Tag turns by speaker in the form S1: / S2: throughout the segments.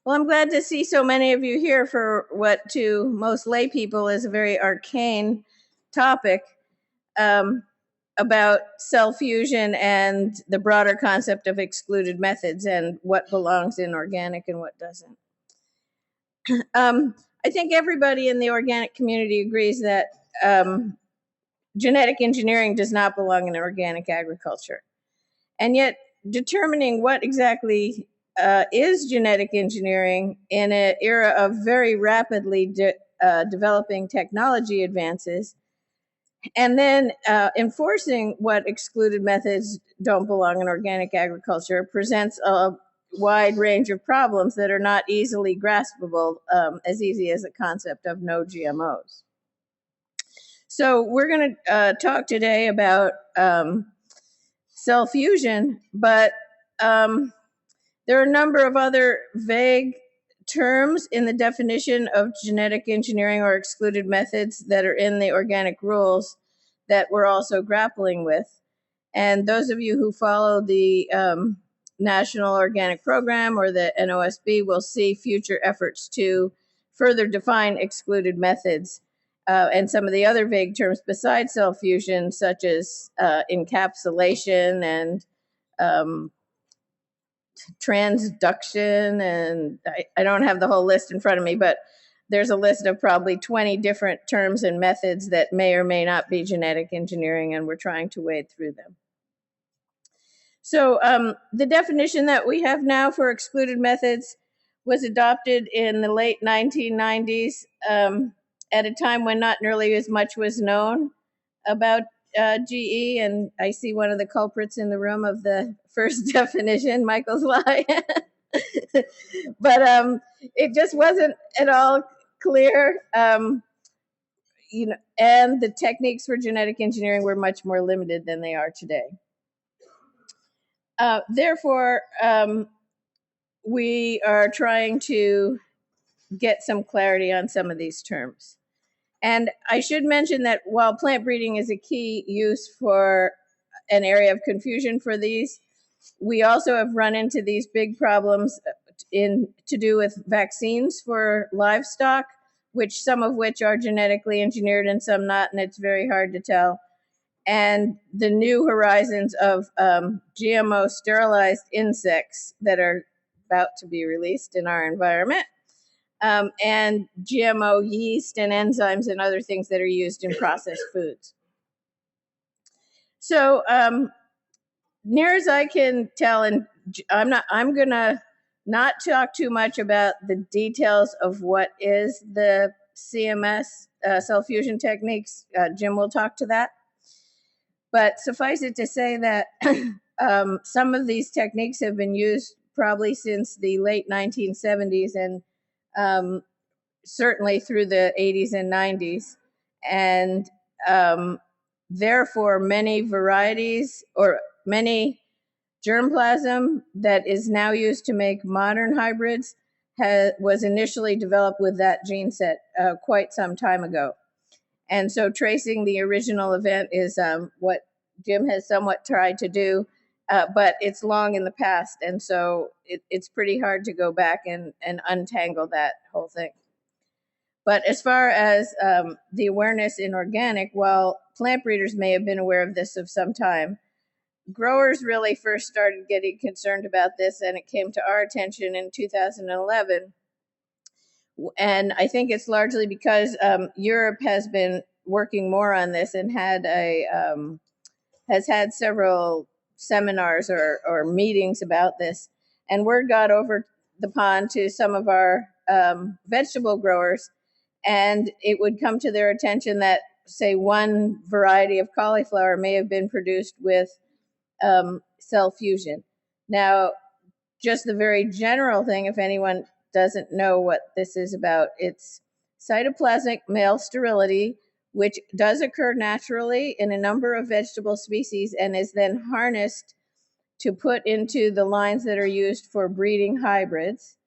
S1: Well, I'm glad to see so many of you here for what to most lay people is a very arcane topic about cell fusion and the broader concept of excluded methods and what belongs in organic and what doesn't. I think everybody in the organic community agrees that genetic engineering does not belong in organic agriculture. And yet, determining what exactly is genetic engineering in an era of very rapidly developing technology advances, and then enforcing what excluded methods don't belong in organic agriculture presents a wide range of problems that are not easily graspable, as easy as the concept of no GMOs. So we're going to talk today about cell fusion, but there are a number of other vague terms in the definition of genetic engineering or excluded methods that are in the organic rules that we're also grappling with. And those of you who follow the National Organic Program or the NOSB will see future efforts to further define excluded methods and some of the other vague terms besides cell fusion, such as encapsulation and transduction, and I don't have the whole list in front of me, but there's a list of probably 20 different terms and methods that may or may not be genetic engineering, and we're trying to wade through them. So the definition that we have now for excluded methods was adopted in the late 1990s at a time when not nearly as much was known about GE, and I see one of the culprits in the room of the first definition, Michael's lie. But it just wasn't at all clear, and the techniques for genetic engineering were much more limited than they are today. Therefore, we are trying to get some clarity on some of these terms. And I should mention that while plant breeding is a key use for an area of confusion for these, we also have run into these big problems to do with vaccines for livestock, some of which are genetically engineered and some not, and it's very hard to tell. And the new horizons of GMO sterilized insects that are about to be released in our environment. And GMO yeast and enzymes and other things that are used in processed foods. So near as I can tell, and I'm gonna not talk too much about the details of what is the CMS cell fusion techniques. Jim will talk to that. But suffice it to say that some of these techniques have been used probably since the late 1970s and certainly through the 80s and 90s. And therefore, many varieties or many germplasm that is now used to make modern hybrids was initially developed with that gene set quite some time ago. And so tracing the original event is what Jim has somewhat tried to do, but it's long in the past. And so it's pretty hard to go back and untangle that whole thing. But as far as the awareness in organic, while plant breeders may have been aware of this of some time, growers really first started getting concerned about this, and it came to our attention in 2011. And I think it's largely because Europe has been working more on this and has had several seminars or meetings about this. And word got over the pond to some of our vegetable growers, and it would come to their attention that, say, one variety of cauliflower may have been produced with cell fusion. Now, just the very general thing, if anyone doesn't know what this is about, it's cytoplasmic male sterility, which does occur naturally in a number of vegetable species and is then harnessed to put into the lines that are used for breeding hybrids.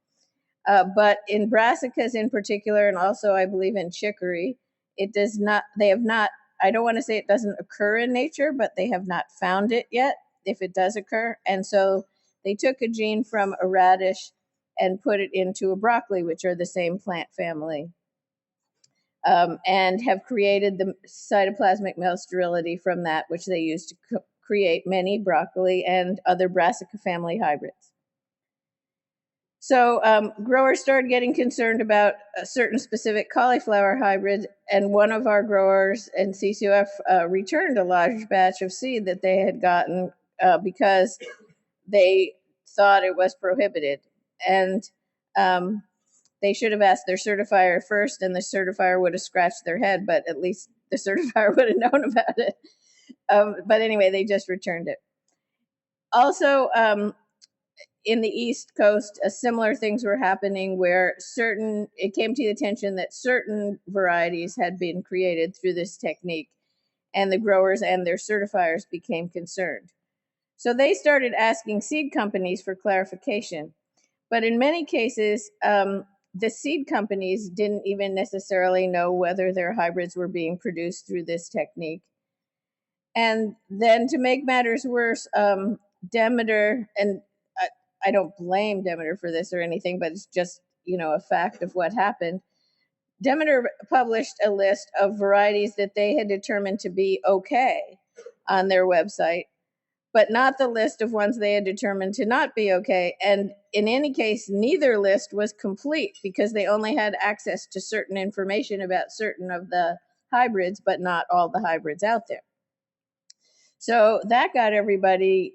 S1: But in brassicas in particular, and also I believe in chicory, it does not, they have not, I don't want to say it doesn't occur in nature, but they have not found it yet if it does occur. And so they took a gene from a radish and put it into a broccoli, which are the same plant family, and have created the cytoplasmic male sterility from that, which they use to create many broccoli and other brassica family hybrids. So growers started getting concerned about a certain specific cauliflower hybrid, and one of our growers in CCOF returned a large batch of seed that they had gotten because they thought it was prohibited. And they should have asked their certifier first, and the certifier would have scratched their head, but at least the certifier would have known about it. But anyway, they just returned it. Also, in the East Coast, similar things were happening where it came to the attention that certain varieties had been created through this technique, and the growers and their certifiers became concerned. So they started asking seed companies for clarification. But in many cases, the seed companies didn't even necessarily know whether their hybrids were being produced through this technique. And then to make matters worse, Demeter, and I don't blame Demeter for this or anything, but it's just, a fact of what happened. Demeter published a list of varieties that they had determined to be okay on their website, but not the list of ones they had determined to not be okay. And in any case, neither list was complete because they only had access to certain information about certain of the hybrids, but not all the hybrids out there. So that got everybody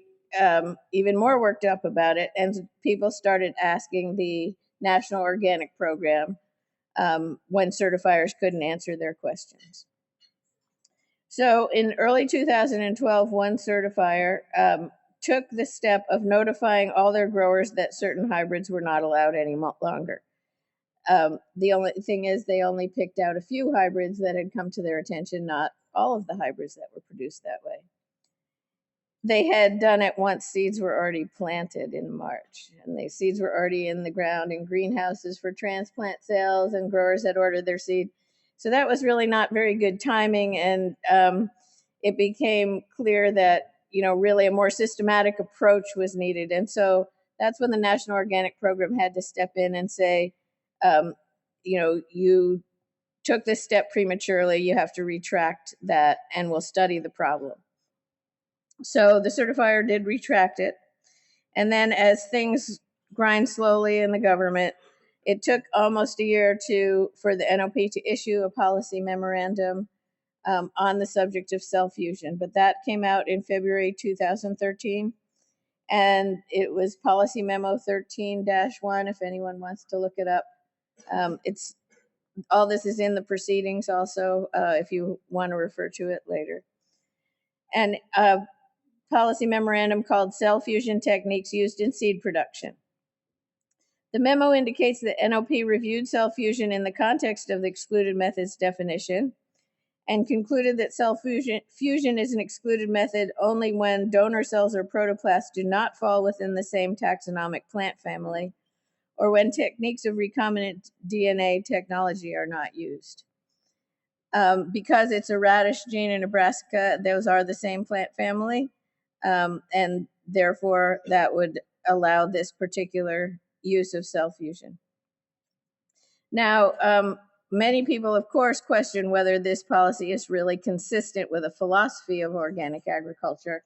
S1: even more worked up about it, and people started asking the National Organic Program when certifiers couldn't answer their questions. So in early 2012, one certifier took the step of notifying all their growers that certain hybrids were not allowed any longer. The only thing is they only picked out a few hybrids that had come to their attention, not all of the hybrids that were produced that way. They had done it once seeds were already planted in March, and the seeds were already in the ground in greenhouses for transplant sales, and growers had ordered their seed. So that was really not very good timing, and it became clear that, really a more systematic approach was needed. And so that's when the National Organic Program had to step in and say, you took this step prematurely, you have to retract that, and we'll study the problem. So the certifier did retract it. And then as things grind slowly in the government, it took almost a year for the NLP to issue a policy memorandum on the subject of cell fusion. But that came out in February 2013. And it was Policy Memo 13-1, if anyone wants to look it up. All this is in the proceedings also, if you want to refer to it later. And policy memorandum called Cell Fusion Techniques Used in Seed Production. The memo indicates that NLP reviewed cell fusion in the context of the excluded methods definition and concluded that cell fusion is an excluded method only when donor cells or protoplasts do not fall within the same taxonomic plant family, or when techniques of recombinant DNA technology are not used. Because it's a radish gene in a brassica, those are the same plant family. And therefore, that would allow this particular use of cell fusion. Now, many people, of course, question whether this policy is really consistent with a philosophy of organic agriculture.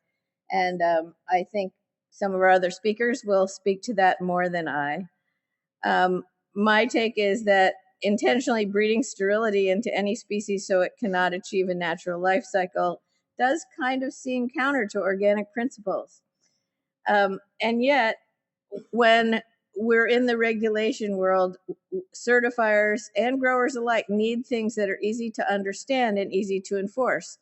S1: And I think some of our other speakers will speak to that more than I. My take is that intentionally breeding sterility into any species so it cannot achieve a natural life cycle does kind of seem counter to organic principles. And yet, when we're in the regulation world, certifiers and growers alike need things that are easy to understand and easy to enforce.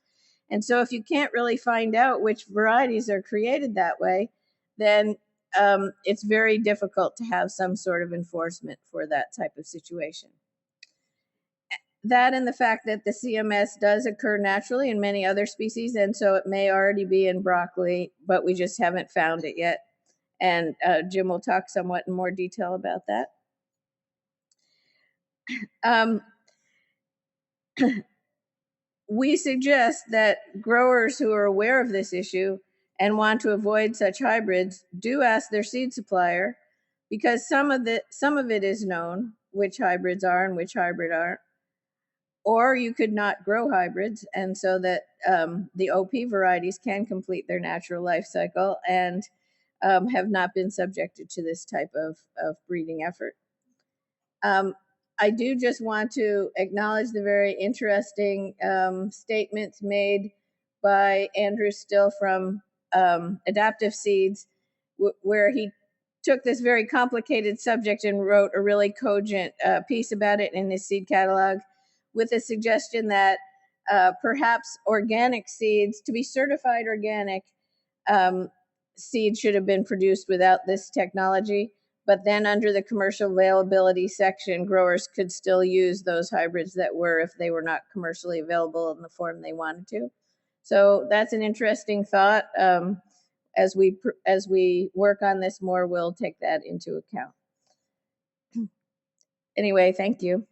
S1: And so if you can't really find out which varieties are created that way, then it's very difficult to have some sort of enforcement for that type of situation. That and the fact that the CMS does occur naturally in many other species, and so it may already be in broccoli, but we just haven't found it yet. And Jim will talk somewhat in more detail about that. We suggest that growers who are aware of this issue and want to avoid such hybrids do ask their seed supplier because some of it is known, which hybrids are and which hybrid aren't. Or you could not grow hybrids, and so that the OP varieties can complete their natural life cycle and have not been subjected to this type of breeding effort. I do just want to acknowledge the very interesting statements made by Andrew Still from Adaptive Seeds, where he took this very complicated subject and wrote a really cogent piece about it in his seed catalog, with a suggestion that perhaps organic seeds, to be certified organic, seeds should have been produced without this technology. But then under the commercial availability section, growers could still use those hybrids that were, if they were not commercially available in the form they wanted to. So that's an interesting thought. As we work on this more, we'll take that into account. Anyway, thank you.